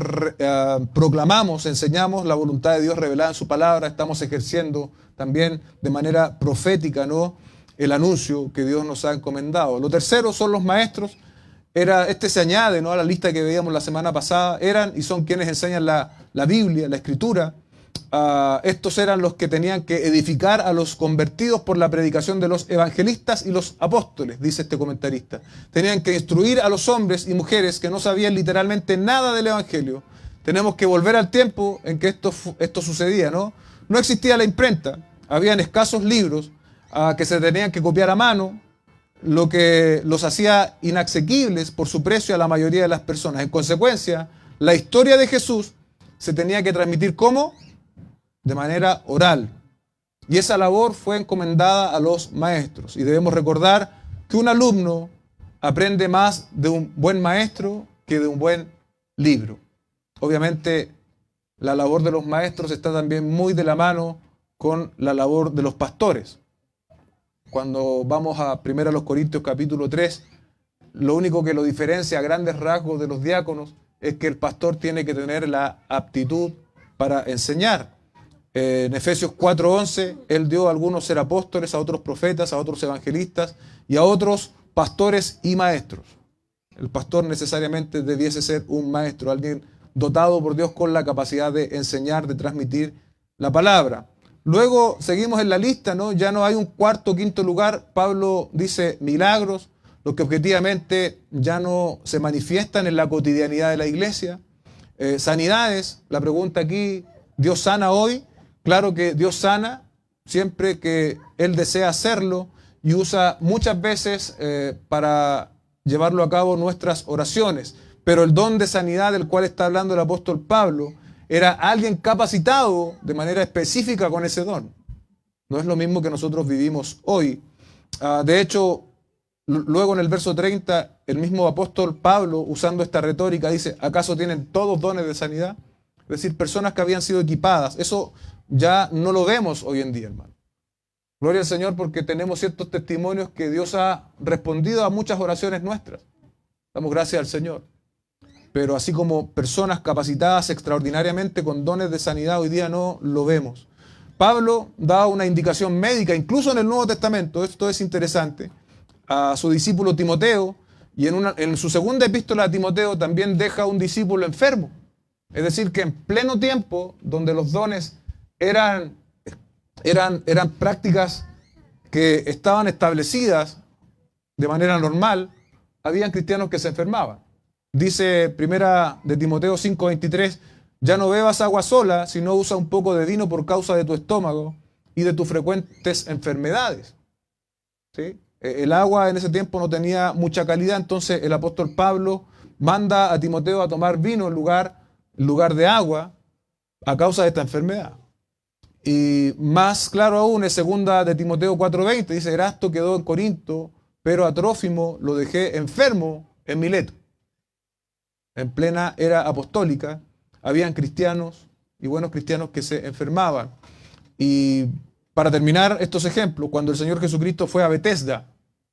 proclamamos, enseñamos la voluntad de Dios revelada en su palabra. Estamos ejerciendo también de manera profética, ¿no?, el anuncio que Dios nos ha encomendado. Lo tercero son los maestros. Este se añade, ¿no?, a la lista que veíamos la semana pasada. Eran y son quienes enseñan la Biblia, la Escritura. Estos eran los que tenían que edificar a los convertidos por la predicación de los evangelistas y los apóstoles, dice este comentarista. Tenían que instruir a los hombres y mujeres que no sabían literalmente nada del evangelio. Tenemos que volver al tiempo en que esto sucedía, ¿no? No existía la imprenta, habían escasos libros que se tenían que copiar a mano, lo que los hacía inasequibles por su precio a la mayoría de las personas. En consecuencia, la historia de Jesús se tenía que transmitir ¿cómo? De manera oral. Y esa labor fue encomendada a los maestros. Y debemos recordar que un alumno aprende más de un buen maestro que de un buen libro. Obviamente, la labor de los maestros está también muy de la mano con la labor de los pastores. Cuando vamos a 1 Corintios capítulo 3, lo único que lo diferencia a grandes rasgos de los diáconos es que el pastor tiene que tener la aptitud para enseñar. En Efesios 4:11, él dio a algunos ser apóstoles, a otros profetas, a otros evangelistas y a otros pastores y maestros. El pastor necesariamente debiese ser un maestro, alguien dotado por Dios con la capacidad de enseñar, de transmitir la palabra. Luego seguimos en la lista, ¿no? Ya no hay un cuarto o quinto lugar. Pablo dice milagros, los que objetivamente ya no se manifiestan en la cotidianidad de la iglesia. Sanidades, la pregunta aquí, ¿Dios sana hoy? Claro que Dios sana siempre que Él desea hacerlo y usa muchas veces para llevarlo a cabo nuestras oraciones. Pero el don de sanidad del cual está hablando el apóstol Pablo era alguien capacitado de manera específica con ese don. No es lo mismo que nosotros vivimos hoy. De hecho, luego en el verso 30, el mismo apóstol Pablo, usando esta retórica, dice, ¿acaso tienen todos dones de sanidad? Es decir, personas que habían sido equipadas. Eso ya no lo vemos hoy en día, hermano. Gloria al Señor porque tenemos ciertos testimonios que Dios ha respondido a muchas oraciones nuestras. Damos gracias al Señor. Pero así como personas capacitadas extraordinariamente con dones de sanidad, hoy día no lo vemos. Pablo da una indicación médica, incluso en el Nuevo Testamento, esto es interesante, a su discípulo Timoteo, y en su segunda epístola a Timoteo también deja un discípulo enfermo. Es decir, que en pleno tiempo, donde los dones eran prácticas que estaban establecidas de manera normal, habían cristianos que se enfermaban. Dice primera de Timoteo 5:23, ya no bebas agua sola, sino usa un poco de vino por causa de tu estómago y de tus frecuentes enfermedades. ¿Sí? El agua en ese tiempo no tenía mucha calidad, entonces el apóstol Pablo manda a Timoteo a tomar vino en lugar de agua a causa de esta enfermedad. Y más claro aún es segunda de Timoteo 4:20, dice, Erasto quedó en Corinto, pero a Trófimo lo dejé enfermo en Mileto. En plena era apostólica, habían cristianos y buenos cristianos que se enfermaban. Y para terminar estos ejemplos, cuando el Señor Jesucristo fue a Betesda,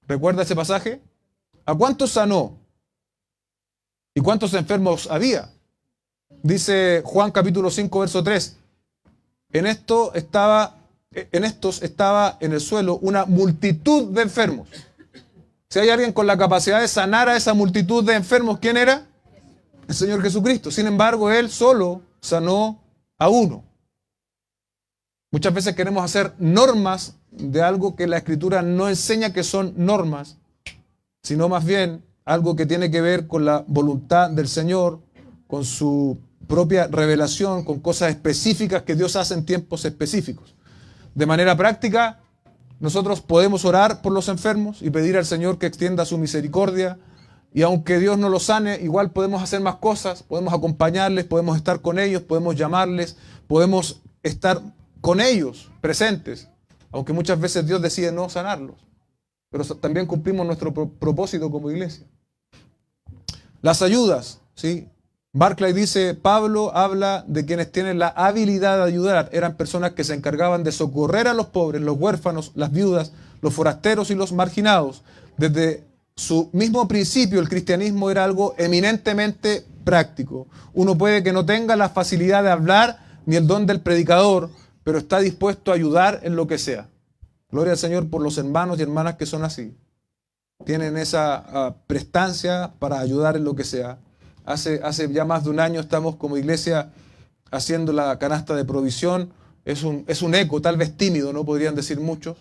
¿recuerda ese pasaje? ¿A cuántos sanó? ¿Y cuántos enfermos había? Dice Juan capítulo 5, verso 3. En estos estaba en el suelo una multitud de enfermos. Si hay alguien con la capacidad de sanar a esa multitud de enfermos, ¿quién era? El Señor Jesucristo. Sin embargo, Él solo sanó a uno. Muchas veces queremos hacer normas de algo que la Escritura no enseña que son normas, sino más bien algo que tiene que ver con la voluntad del Señor, con su propia revelación, con cosas específicas que Dios hace en tiempos específicos. De manera práctica, nosotros podemos orar por los enfermos y pedir al Señor que extienda su misericordia. Y aunque Dios no los sane, igual podemos hacer más cosas, podemos acompañarles, podemos estar con ellos, podemos llamarles, podemos estar con ellos presentes, aunque muchas veces Dios decide no sanarlos. Pero también cumplimos nuestro propósito como iglesia. Las ayudas, ¿sí? Barclay dice, Pablo habla de quienes tienen la habilidad de ayudar. Eran personas que se encargaban de socorrer a los pobres, los huérfanos, las viudas, los forasteros y los marginados. Desde su mismo principio, el cristianismo era algo eminentemente práctico. Uno puede que no tenga la facilidad de hablar ni el don del predicador, pero está dispuesto a ayudar en lo que sea. Gloria al Señor por los hermanos y hermanas que son así. Tienen esa prestancia para ayudar en lo que sea. Hace ya más de un año estamos como iglesia haciendo la canasta de provisión. Es un eco, tal vez tímido, no podrían decir muchos,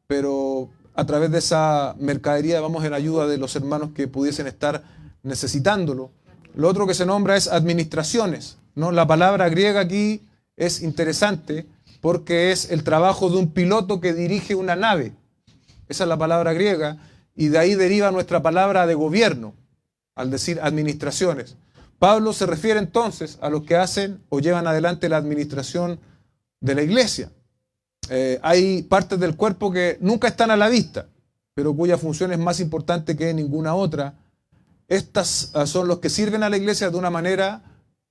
pero a través de esa mercadería vamos en ayuda de los hermanos que pudiesen estar necesitándolo. Lo otro que se nombra es administraciones, ¿no? La palabra griega aquí es interesante porque es el trabajo de un piloto que dirige una nave. Esa es la palabra griega y de ahí deriva nuestra palabra de gobierno, al decir administraciones. Pablo se refiere entonces a los que hacen o llevan adelante la administración de la iglesia. Hay partes del cuerpo que nunca están a la vista. pero cuya función es más importante que ninguna otra. Estas son los que sirven a la iglesia de una manera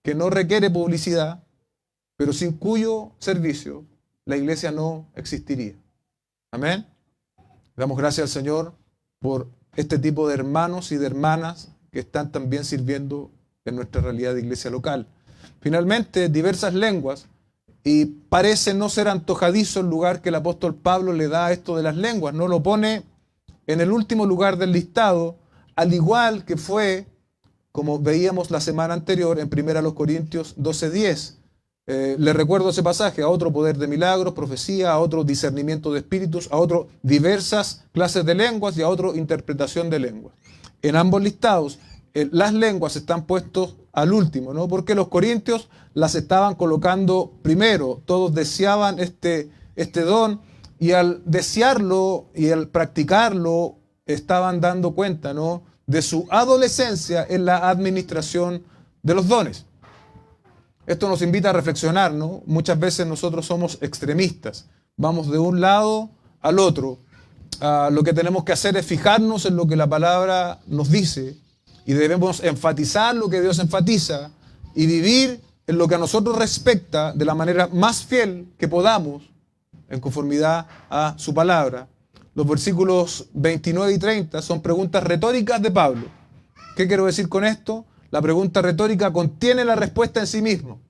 que no requiere publicidad, pero sin cuyo servicio la iglesia no existiría. Amén. Damos gracias al Señor por este tipo de hermanos y de hermanas que están también sirviendo en nuestra realidad de iglesia local. Finalmente, diversas lenguas, y parece no ser antojadizo el lugar que el apóstol Pablo le da a esto de las lenguas. No lo pone en el último lugar del listado, al igual que fue, como veíamos la semana anterior, en 1 Corintios 12:10. Le recuerdo ese pasaje: a otro poder de milagros, profecía, a otro discernimiento de espíritus, a otro diversas clases de lenguas y a otro interpretación de lenguas. En ambos listados, las lenguas están puestos al último, ¿no? Porque los corintios las estaban colocando primero. Todos deseaban este don, y al desearlo y al practicarlo estaban dando cuenta, ¿no?, de su adolescencia en la administración de los dones. Esto nos invita a reflexionar, ¿no? Muchas veces nosotros somos extremistas, vamos de un lado al otro. Lo que tenemos que hacer es fijarnos en lo que la palabra nos dice, y debemos enfatizar lo que Dios enfatiza y vivir en lo que a nosotros respecta de la manera más fiel que podamos, en conformidad a su palabra. Los versículos 29 y 30 son preguntas retóricas de Pablo. ¿Qué quiero decir con esto? La pregunta retórica contiene la respuesta en sí mismo.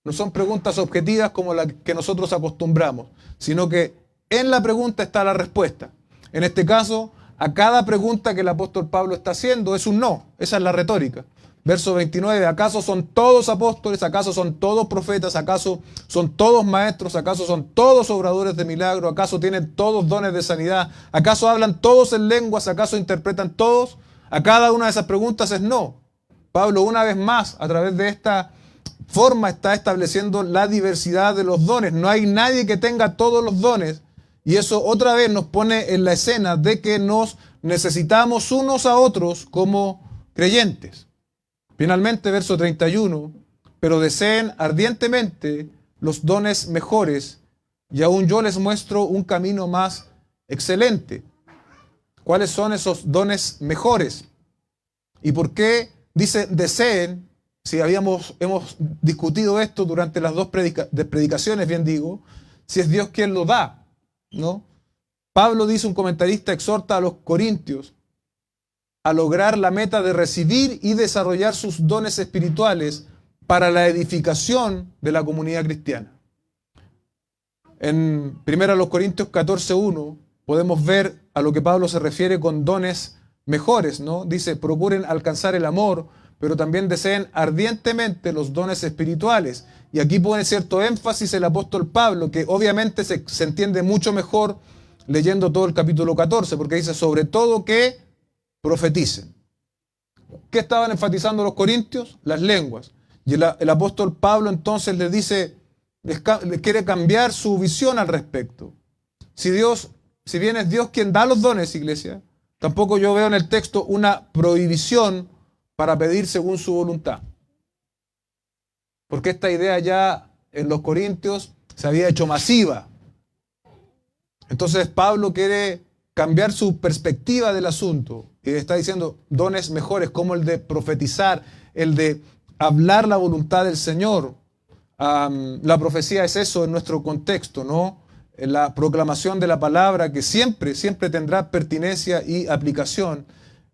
No son preguntas objetivas como las que nosotros acostumbramos, sino que en la pregunta está la respuesta. En este caso, a cada pregunta que el apóstol Pablo está haciendo es un no. Esa es la retórica. Verso 29, ¿acaso son todos apóstoles? ¿Acaso son todos profetas? ¿Acaso son todos maestros? ¿Acaso son todos obradores de milagro? ¿Acaso tienen todos dones de sanidad? ¿Acaso hablan todos en lenguas? ¿Acaso interpretan todos? A cada una de esas preguntas es no. Pablo, una vez más, a través de esta forma, está estableciendo la diversidad de los dones. No hay nadie que tenga todos los dones, y eso otra vez nos pone en la escena de que nos necesitamos unos a otros como creyentes. Finalmente, verso 31, pero deseen ardientemente los dones mejores, y aún yo les muestro un camino más excelente. ¿Cuáles son esos dones mejores? ¿Y por qué dice deseen? Si hemos discutido esto durante las dos predicaciones, bien digo, si es Dios quien lo da, ¿no? Pablo, dice un comentarista, exhorta a los corintios a lograr la meta de recibir y desarrollar sus dones espirituales para la edificación de la comunidad cristiana. En 1 Corintios 14:1 podemos ver a lo que Pablo se refiere con dones mejores, ¿no? Dice, procuren alcanzar el amor, pero también deseen ardientemente los dones espirituales. Y aquí pone cierto énfasis el apóstol Pablo, que obviamente se entiende mucho mejor leyendo todo el capítulo 14, porque dice, sobre todo que profeticen. ¿Qué estaban enfatizando los corintios? Las lenguas. Y el apóstol Pablo entonces les dice, les quiere cambiar su visión al respecto. Si bien es Dios quien da los dones, iglesia, tampoco yo veo en el texto una prohibición para pedir según su voluntad. Porque esta idea ya en los corintios se había hecho masiva. Entonces Pablo quiere cambiar su perspectiva del asunto y está diciendo dones mejores como el de profetizar, el de hablar la voluntad del Señor. La profecía es eso en nuestro contexto, ¿no? La proclamación de la palabra que siempre tendrá pertinencia y aplicación.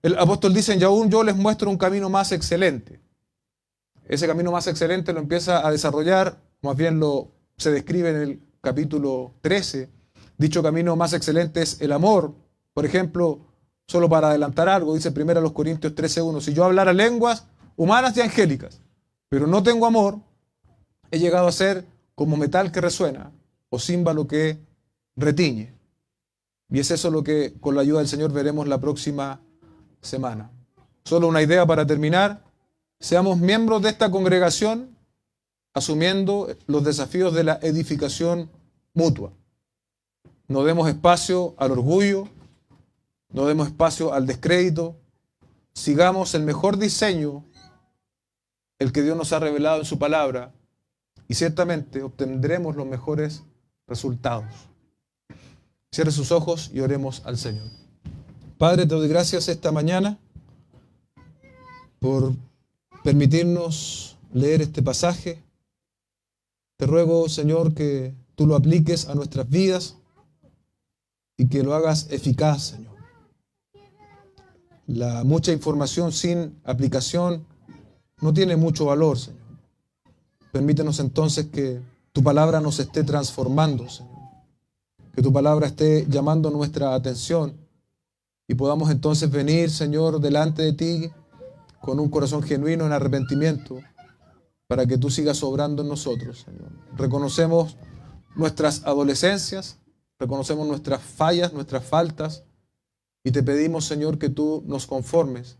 El apóstol dice, y aún yo les muestro un camino más excelente. Ese camino más excelente lo empieza a desarrollar, más bien se describe en el capítulo 13. Dicho camino más excelente es el amor. Por ejemplo, solo para adelantar algo, dice 1 Corintios 13:1, si yo hablara lenguas humanas y angélicas, pero no tengo amor, he llegado a ser como metal que resuena o címbalo que retiñe. Y es eso lo que con la ayuda del Señor veremos la próxima semana. Solo una idea para terminar. Seamos miembros de esta congregación asumiendo los desafíos de la edificación mutua. No demos espacio al orgullo, no demos espacio al descrédito. Sigamos el mejor diseño, el que Dios nos ha revelado en su palabra, y ciertamente obtendremos los mejores resultados. Cierre sus ojos y oremos al Señor. Padre, te doy gracias esta mañana por permitirnos leer este pasaje. Te ruego, Señor, que tú lo apliques a nuestras vidas y que lo hagas eficaz, Señor. La mucha información sin aplicación no tiene mucho valor, Señor. Permítenos entonces que tu palabra nos esté transformando, Señor. Que tu palabra esté llamando nuestra atención y podamos entonces venir, Señor, delante de ti con un corazón genuino en arrepentimiento para que tú sigas obrando en nosotros, Señor. Reconocemos nuestras adolescencias, reconocemos nuestras fallas, nuestras faltas, y te pedimos, Señor, que tú nos conformes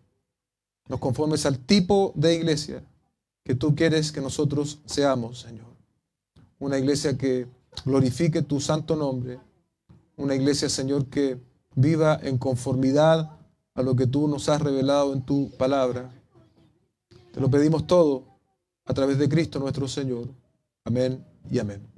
al tipo de iglesia que tú quieres que nosotros seamos, Señor. Una iglesia que glorifique tu santo nombre, una iglesia, Señor, que viva en conformidad a lo que tú nos has revelado en tu palabra. Te lo pedimos todo a través de Cristo nuestro Señor. Amén y amén.